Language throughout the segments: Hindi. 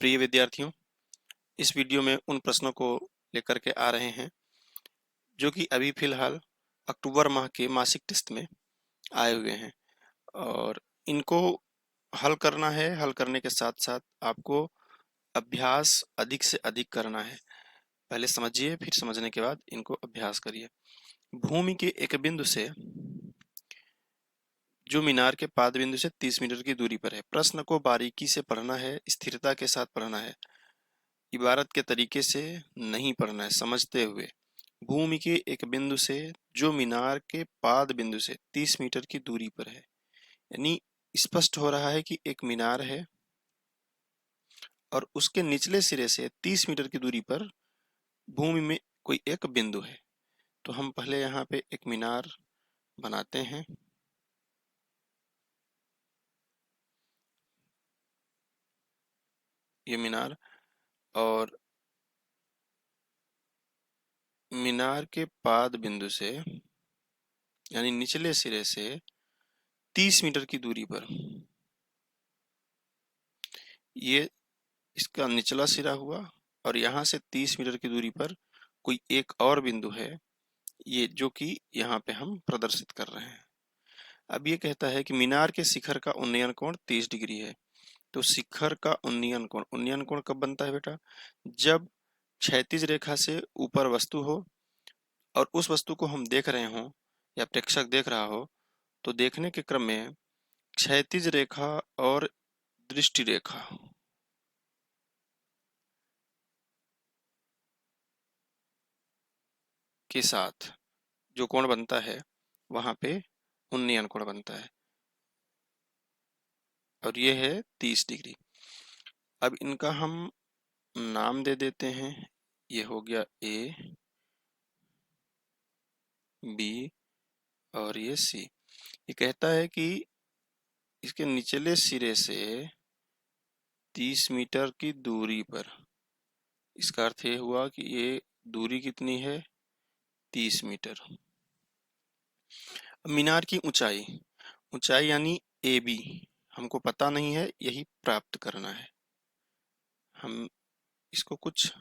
प्रिय विद्यार्थियों, इस वीडियो में उन प्रश्नों को लेकर के आ रहे हैं जो कि अभी फिलहाल अक्टूबर माह के मासिक टेस्ट में आए हुए हैं और इनको हल करना है। हल करने के साथ साथ आपको अभ्यास अधिक से अधिक करना है। पहले समझिए, फिर समझने के बाद इनको अभ्यास करिए। भूमि के एक बिंदु से जो मीनार के पाद बिंदु से 30 मीटर की दूरी पर है। प्रश्न को बारीकी से पढ़ना है, स्थिरता के साथ पढ़ना है, इबारत के तरीके से नहीं पढ़ना है, समझते हुए। भूमि के एक बिंदु से जो मीनार के पाद बिंदु से 30 मीटर की दूरी पर है, यानी स्पष्ट हो रहा है कि एक मीनार है और उसके निचले सिरे से 30 मीटर की दूरी पर भूमि में कोई एक बिंदु है। तो हम पहले यहाँ पे एक मीनार बनाते हैं। ये मीनार, और मीनार के पाद बिंदु से यानी निचले सिरे से 30 मीटर की दूरी पर ये इसका निचला सिरा हुआ और यहाँ से 30 मीटर की दूरी पर कोई एक और बिंदु है, ये जो कि यहाँ पे हम प्रदर्शित कर रहे हैं। अब ये कहता है कि मीनार के शिखर का उन्नयन कोण 30 डिग्री है। तो शिखर का उन्नयन कोण कब बनता है बेटा? जब क्षैतिज रेखा से ऊपर वस्तु हो और उस वस्तु को हम देख रहे हों या प्रेक्षक देख रहा हो, तो देखने के क्रम में क्षैतिज रेखा और दृष्टि रेखा के साथ जो कोण बनता है वहां पे उन्नयन कोण बनता है और ये है 30 डिग्री। अब इनका हम नाम दे देते हैं। ये हो गया ए, बी और ये सी। ये कहता है कि इसके निचले सिरे से 30 मीटर की दूरी पर, इसका अर्थ ये हुआ कि ये दूरी कितनी है? 30 मीटर। मीनार की ऊंचाई, ऊंचाई यानी ए बी हमको पता नहीं है, यही प्राप्त करना है। हम इसको कुछ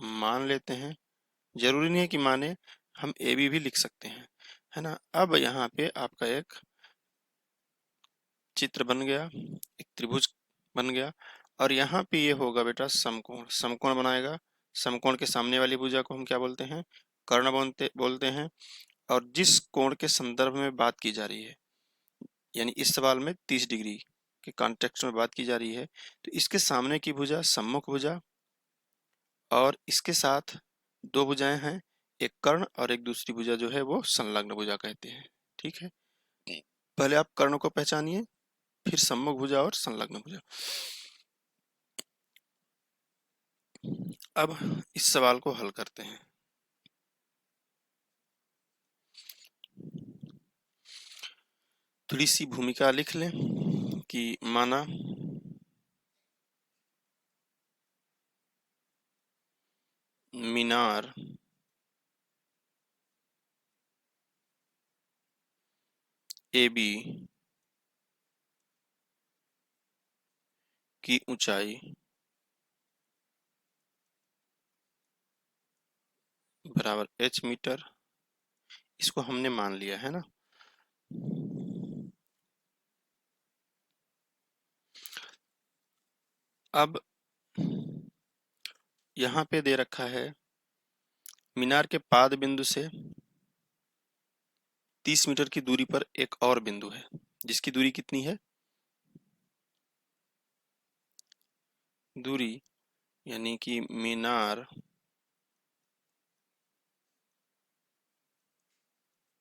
मान लेते हैं, जरूरी नहीं है कि माने, हम ए बी भी लिख सकते हैं, है ना। अब यहाँ पे आपका एक चित्र बन गया, एक त्रिभुज बन गया और यहाँ पे ये होगा बेटा समकोण। समकोण बनाएगा। समकोण के सामने वाली भुजा को हम क्या बोलते हैं? कर्ण बोलते हैं। और जिस कोण के संदर्भ में बात की जा रही है, यानी इस सवाल में 30 डिग्री के कॉन्टेक्स्ट में बात की जा रही है, तो इसके सामने की भुजा सम्मुख भुजा और इसके साथ दो भुजाएं हैं, एक कर्ण और एक दूसरी भुजा जो है वो संलग्न भुजा कहते हैं। ठीक है, पहले आप कर्ण को पहचानिए, फिर सम्मुख भुजा और संलग्न भुजा। अब इस सवाल को हल करते हैं। थोड़ी सी भूमिका लिख लें कि माना मीनार ए बी की ऊंचाई बराबर h मीटर, इसको हमने मान लिया है ना। अब यहाँ पे दे रखा है मीनार के पाद बिंदु से 30 मीटर की दूरी पर एक और बिंदु है, जिसकी दूरी कितनी है? दूरी यानी कि मीनार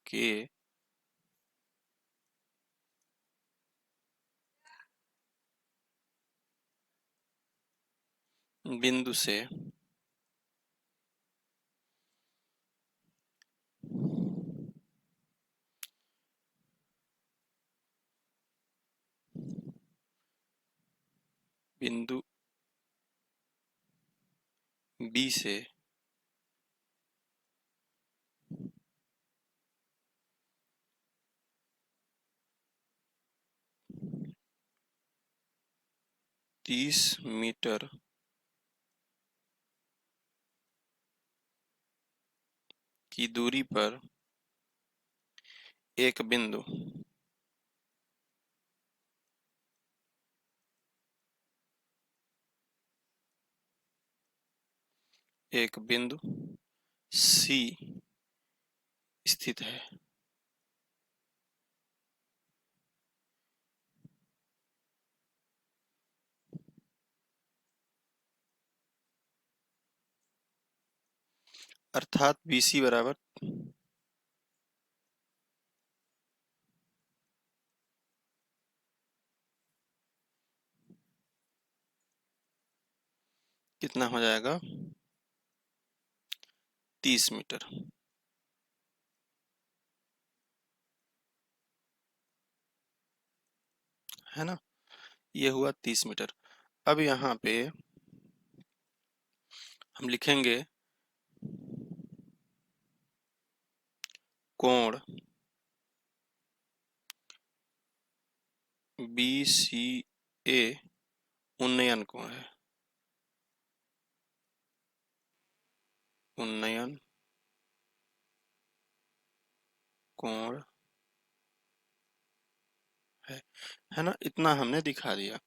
के बिंदु से बिंदु बी से 30 मीटर की दूरी पर एक बिंदु सी स्थित है। अर्थात BC बराबर कितना हो जाएगा, 30 मीटर, है ना। ये हुआ 30 मीटर। अब यहाँ पे हम लिखेंगे कोण BCA उन्नयन कोण है, उन्नयन कोण है ना। इतना हमने दिखा दिया।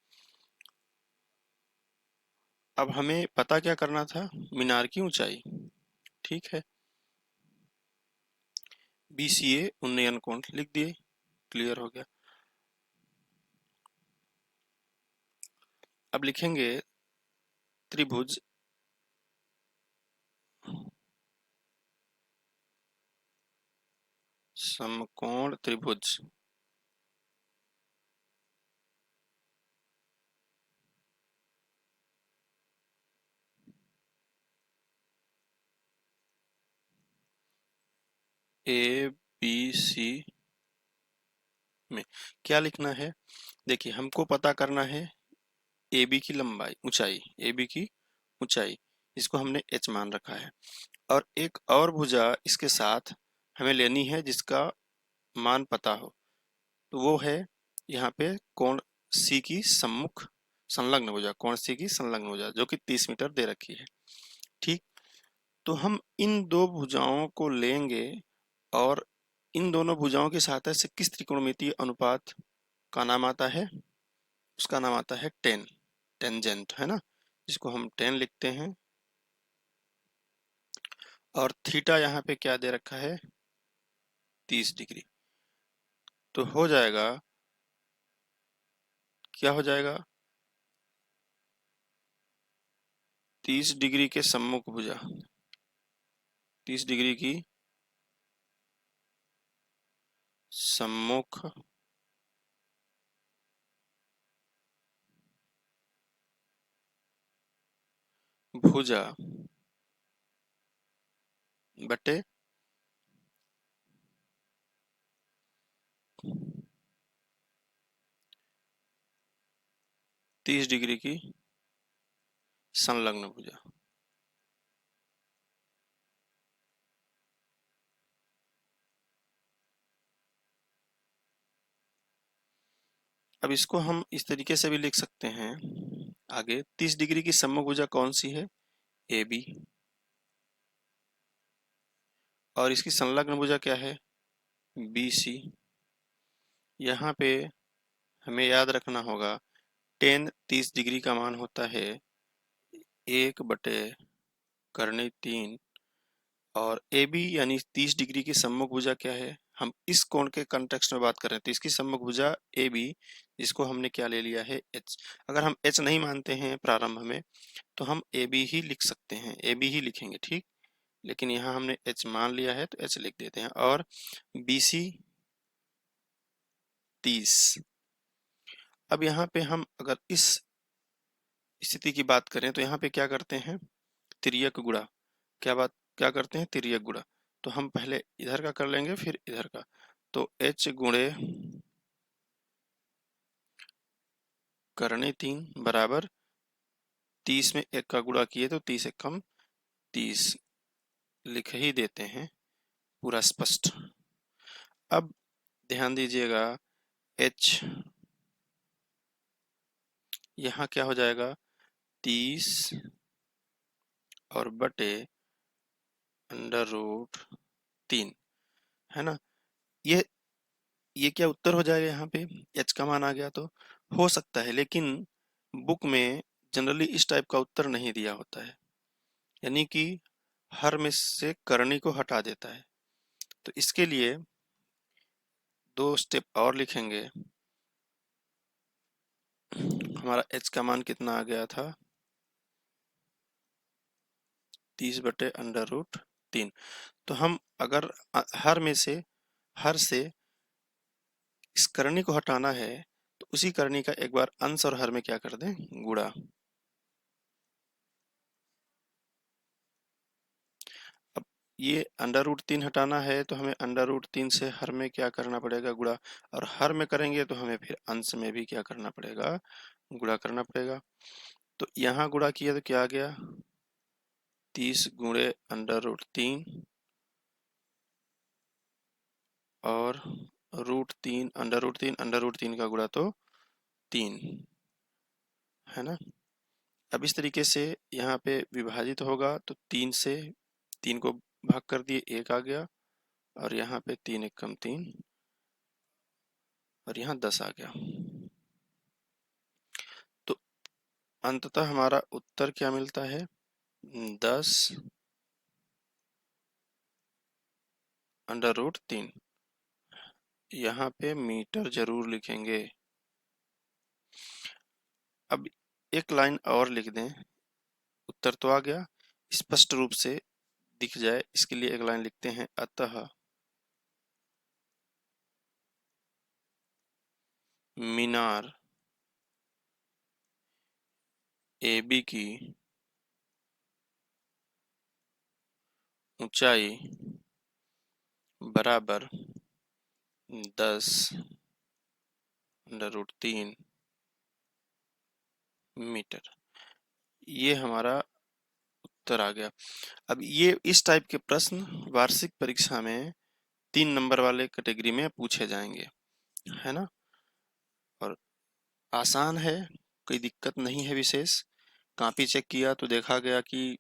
अब हमें पता क्या करना था, मीनार की ऊंचाई। ठीक है, BCA उन्नयन कोण लिख दिए, क्लियर हो गया। अब लिखेंगे त्रिभुज समकोण त्रिभुज ABC में क्या लिखना है, देखिए हमको पता करना है AB की लंबाई, ऊंचाई, AB की ऊंचाई, इसको हमने H मान रखा है। और एक और भुजा इसके साथ हमें लेनी है जिसका मान पता हो, तो वो है यहाँ पे कोण C की सम्मुख संलग्न भुजा, कोण C की संलग्न भुजा जो कि 30 मीटर दे रखी है। ठीक, तो हम इन दो भुजाओं को लेंगे और इन दोनों भुजाओं की सहायता से किस त्रिकोणमितीय अनुपात का नाम आता है, उसका नाम आता है टेन, टेंजेंट, है ना, जिसको हम 10 लिखते हैं। और थीटा यहाँ पे क्या दे रखा है, 30 डिग्री। तो हो जाएगा, क्या हो जाएगा, 30 डिग्री के सम्मुख भुजा, 30 डिग्री की सम्मुख भुजा बटे 30 डिग्री की संलग्न भुजा। अब इसको हम इस तरीके से भी लिख सकते हैं आगे, 30 डिग्री की सम्मुख भुजा कौन सी है, AB, और इसकी संलग्न भुजा क्या है, BC। यहाँ पे हमें याद रखना होगा 30 डिग्री का मान होता है 1/3, और AB यानी 30 डिग्री की सम्मुख भुजा क्या है, हम इस कोण के कंटेक्स्ट में बात कर रहे हैं, तो इसकी सम्मुख भुजा AB, जिसको हमने क्या ले लिया है, H। अगर हम H नहीं मानते हैं प्रारंभ में तो हम AB ही लिख सकते हैं, AB ही लिखेंगे, ठीक। लेकिन यहाँ हमने H मान लिया है तो H लिख देते हैं। और BC 30। अब यहाँ पे हम अगर इस स्थिति की बात करें तो यहाँ पे क्या करते हैं, तिर्यक गुणा, क्या करते हैं, तिर्यक गुणा। तो हम पहले इधर का कर लेंगे फिर इधर का, तो H गुणे करने 3 बराबर 30 में 1 का गुणा किए तो 30 एकम 30 लिख ही देते हैं, पूरा स्पष्ट। अब ध्यान दीजिएगा, H यहाँ क्या हो जाएगा 30 और बटे √3, है ना। ये ये क्या उत्तर हो जाएगा, यहाँ पे h का मान आ गया। तो हो सकता है, लेकिन बुक में जनरली इस टाइप का उत्तर नहीं दिया होता है, यानी कि हर में से करनी को हटा देता है। तो इसके लिए 2 स्टेप और लिखेंगे। हमारा h का मान कितना आ गया था 30/√3। तो हम अगर हर से इस करनी को हटाना है तो उसी करनी का एक बार अंश और हर में क्या कर दें, गुणा। अब ये √3 हटाना है तो हमें √3 से हर में क्या करना पड़ेगा, गुणा। और हर में करेंगे तो हमें फिर अंश में भी क्या करना पड़ेगा, गुणा करना पड़ेगा। तो यहाँ गुणा किया तो क्या आ गया 30 गुणे √3 और √3 का गुणा तो 3, है ना। अब इस तरीके से यहाँ पे विभाजित होगा तो 3 से 3 को भाग कर दिए 1 आ गया, और यहाँ पे 3 एकम 3 और यहाँ 10 आ गया। तो अंततः हमारा उत्तर क्या मिलता है 10√3। यहाँ पे मीटर जरूर लिखेंगे। अब एक लाइन और लिख दें, उत्तर तो आ गया, स्पष्ट रूप से दिख जाए इसके लिए एक लाइन लिखते हैं, अतः मीनार AB की ऊंचाई बराबर 10√3 मीटर। ये हमारा उत्तर आ गया। अब ये इस टाइप के प्रश्न वार्षिक परीक्षा में 3 नंबर वाले कैटेगरी में पूछे जाएंगे, है ना। और आसान है, कोई दिक्कत नहीं है विशेष। कॉपी चेक किया तो देखा गया कि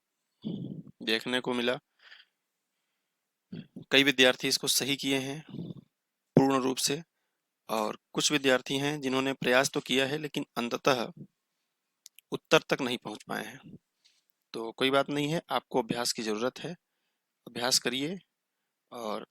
देखने को मिला कई विद्यार्थी इसको सही किए हैं पूर्ण रूप से, और कुछ विद्यार्थी हैं जिन्होंने प्रयास तो किया है लेकिन अंततः उत्तर तक नहीं पहुंच पाए हैं। तो कोई बात नहीं है, आपको अभ्यास की ज़रूरत है, अभ्यास करिए और